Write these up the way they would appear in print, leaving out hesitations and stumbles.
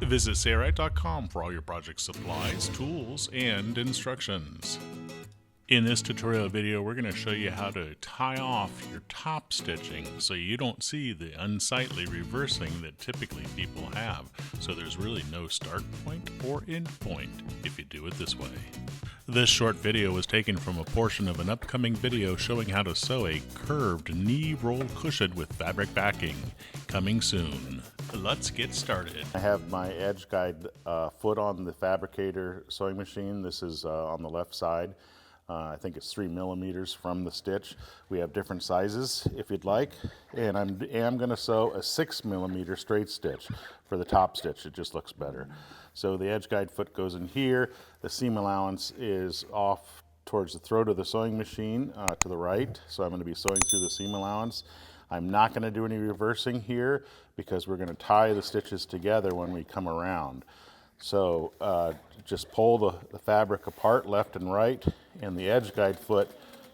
Visit sayrite.com for all your project supplies, tools, and instructions. In this tutorial video, we're going to show you how to tie off your top stitching so you don't see the unsightly reversing that typically people have. So there's really no start point or end point if you do it this way. This short video was taken from a portion of an upcoming video showing how to sew a curved knee roll cushion with fabric backing. Coming soon. Let's get started. I have my edge guide foot on the fabricator sewing machine. This is on the left side. I think it's 3 millimeters from the stitch. We have different sizes if you'd like. And I am going to sew a 6 millimeter straight stitch for the top stitch. It just looks better. So the edge guide foot goes in here. The seam allowance is off towards the throat of the sewing machine to the right. So I'm going to be sewing through the seam allowance. I'm not going to do any reversing here because we're going to tie the stitches together when we come around. So just pull the fabric apart left and right, and the edge guide foot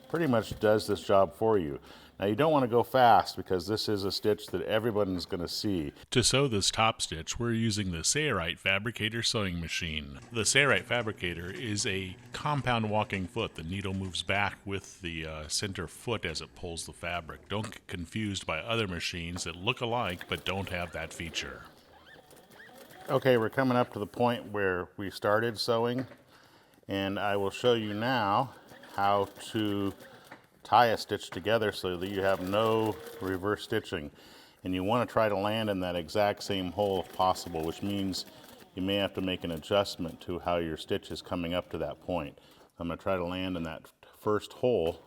pretty much does this job for you. Now you don't want to go fast because this is a stitch that everyone's going to see. To sew this top stitch, we're using the Sayrite Fabricator sewing machine. The Sayrite Fabricator is a compound walking foot. The needle moves back with the center foot as it pulls the fabric. Don't get confused by other machines that look alike but don't have that feature. Okay, we're coming up to the point where we started sewing, and I will show you now how to tie a stitch together so that you have no reverse stitching. And you want to try to land in that exact same hole if possible, which means you may have to make an adjustment to how your stitch is coming up to that point. I'm going to try to land in that first hole,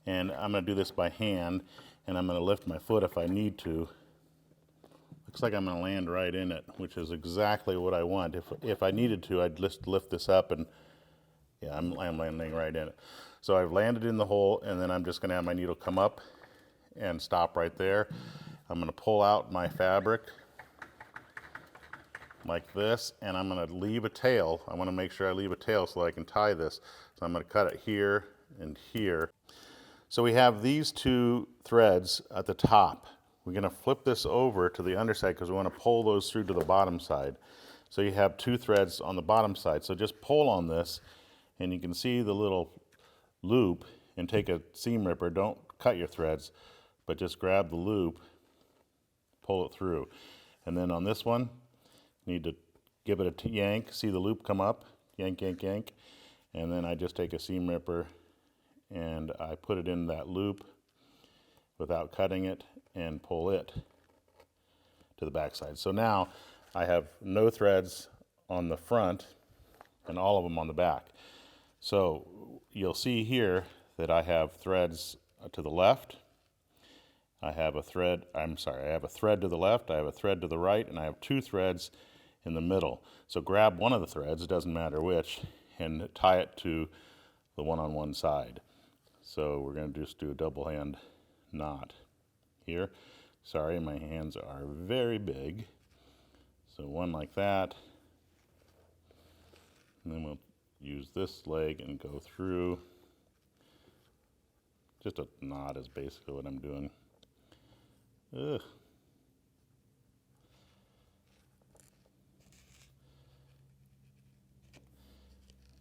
and I'm going to do this by hand, and I'm going to lift my foot if I need to. Looks like I'm going to land right in it, which is exactly what I want. If I needed to, I'd just lift this up, and yeah, I'm landing right in it. So I've landed in the hole, and then I'm just going to have my needle come up and stop right there. I'm going to pull out my fabric like this, and I'm going to leave a tail. I want to make sure I leave a tail so I can tie this. So I'm going to cut it here and here. So we have these two threads at the top. We're going to flip this over to the underside because we want to pull those through to the bottom side. So you have two threads on the bottom side. So just pull on this, and you can see the little loop, and take a seam ripper. Don't cut your threads, but just grab the loop, pull it through. And then on this one, you need to give it a yank. See the loop come up, yank, yank, yank. And then I just take a seam ripper and I put it in that loop without cutting it and pull it to the back side. So now I have no threads on the front and all of them on the back. So you'll see here that I have threads to the left. I have a thread to the left, I have a thread to the right, and I have two threads in the middle. So grab one of the threads, it doesn't matter which, and tie it to the one on one side. So we're going to just do a double hand knot here. Sorry, my hands are very big. So one like that, and then we'll use this leg and go through. Just a knot is basically what I'm doing. Ugh.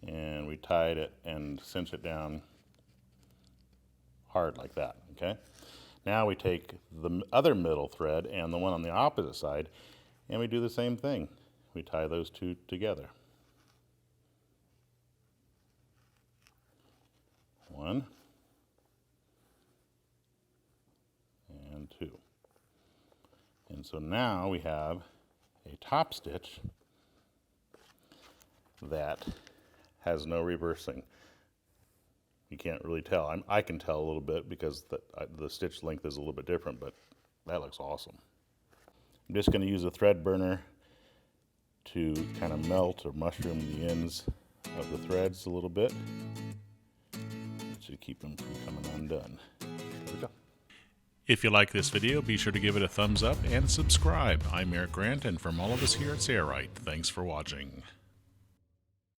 And we tied it and cinch it down hard like that, okay? Now we take the other middle thread and the one on the opposite side, and we do the same thing. We tie those two together. One and two. And so now we have a top stitch that has no reversing. You can't really tell. I can tell a little bit because the stitch length is a little bit different, but that looks awesome. I'm just going to use a thread burner to kind of melt or mushroom the ends of the threads a little bit to keep them from coming undone. Here we go. If you like this video, be sure to give it a thumbs up and subscribe. I'm Eric Grant, and from all of us here at Sayrite, thanks for watching.